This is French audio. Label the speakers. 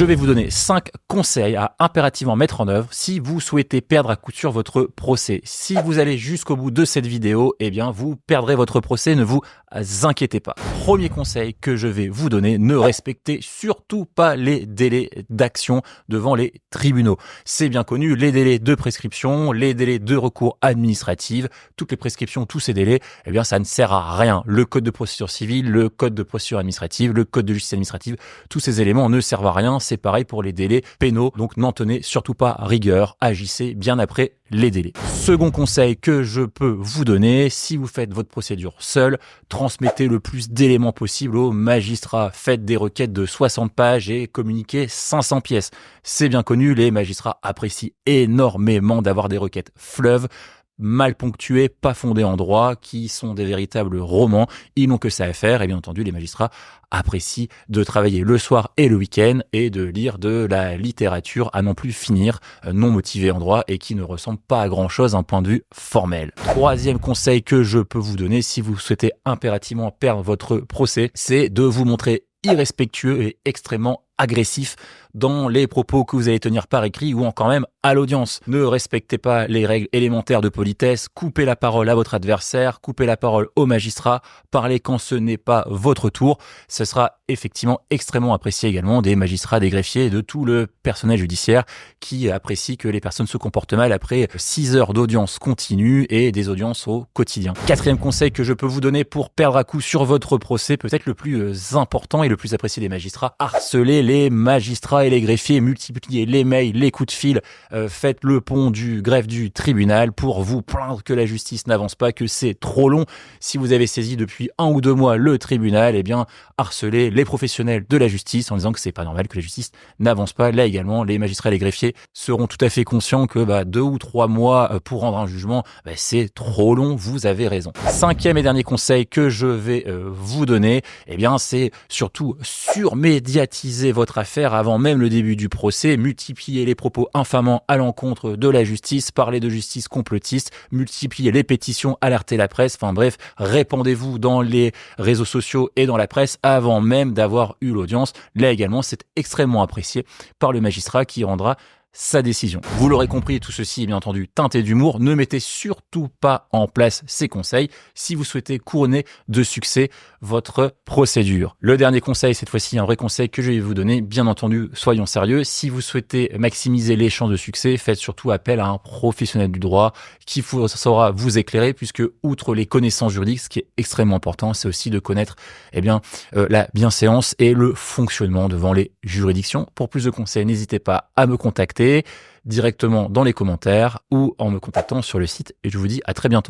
Speaker 1: Je vais vous donner 5 conseils à impérativement mettre en œuvre si vous souhaitez perdre à coup sûr votre procès. Si vous allez jusqu'au bout de cette vidéo, eh bien, vous perdrez votre procès, ne vous inquiétez pas. Premier conseil que je vais vous donner, ne respectez surtout pas les délais d'action devant les tribunaux. C'est bien connu, les délais de prescription, les délais de recours administratif, toutes les prescriptions, tous ces délais, eh bien, ça ne sert à rien. Le code de procédure civile, le code de procédure administrative, le code de justice administrative, tous ces éléments ne servent à rien. C'est pareil pour les délais pénaux. Donc, n'en tenez surtout pas rigueur. Agissez bien après les délais. Second conseil que je peux vous donner, si vous faites votre procédure seul, transmettez le plus d'éléments possible au magistrat. Faites des requêtes de 60 pages et communiquez 500 pièces. C'est bien connu, les magistrats apprécient énormément d'avoir des requêtes fleuves, mal ponctués, pas fondés en droit, qui sont des véritables romans. Ils n'ont que ça à faire et bien entendu, les magistrats apprécient de travailler le soir et le week-end et de lire de la littérature à n'en plus finir, non motivée en droit et qui ne ressemble pas à grand-chose d'un point de vue formel. Troisième conseil que je peux vous donner si vous souhaitez impérativement perdre votre procès, c'est de vous montrer irrespectueux et extrêmement agressif dans les propos que vous allez tenir par écrit ou encore même à l'audience. Ne respectez pas les règles élémentaires de politesse, coupez la parole à votre adversaire, coupez la parole au magistrat, parlez quand ce n'est pas votre tour. Ce sera effectivement extrêmement apprécié également des magistrats, des greffiers et de tout le personnel judiciaire qui apprécie que les personnes se comportent mal après 6 heures d'audience continue et des audiences au quotidien. Quatrième conseil que je peux vous donner pour perdre à coup sur votre procès, peut-être le plus important et le plus apprécié des magistrats, harcelez les magistrats et les greffiers, multipliez les mails, les coups de fil, faites le pont du greffe du tribunal pour vous plaindre que la justice n'avance pas, que c'est trop long. Si vous avez saisi depuis 1 ou 2 mois le tribunal, eh bien, harcelez les professionnels de la justice en disant que c'est pas normal que la justice n'avance pas. Là également, les magistrats et les greffiers seront tout à fait conscients que 2 ou 3 mois pour rendre un jugement, c'est trop long, vous avez raison. Cinquième et dernier conseil que je vais vous donner, eh bien, c'est surtout surmédiatiser votre affaire avant même le début du procès, multiplier les propos infamants à l'encontre de la justice, parler de justice complotiste, multiplier les pétitions, alerter la presse, enfin bref, répandez-vous dans les réseaux sociaux et dans la presse avant même d'avoir eu l'audience. Là également, c'est extrêmement apprécié par le magistrat qui rendra sa décision. Vous l'aurez compris, tout ceci est bien entendu teinté d'humour. Ne mettez surtout pas en place ces conseils si vous souhaitez couronner de succès votre procédure. Le dernier conseil, cette fois-ci un vrai conseil que je vais vous donner, bien entendu, soyons sérieux. Si vous souhaitez maximiser les chances de succès, faites surtout appel à un professionnel du droit qui saura vous éclairer, puisque outre les connaissances juridiques, ce qui est extrêmement important, c'est aussi de connaître la bienséance et le fonctionnement devant les juridictions. Pour plus de conseils, n'hésitez pas à me contacter directement dans les commentaires ou en me contactant sur le site et je vous dis à très bientôt.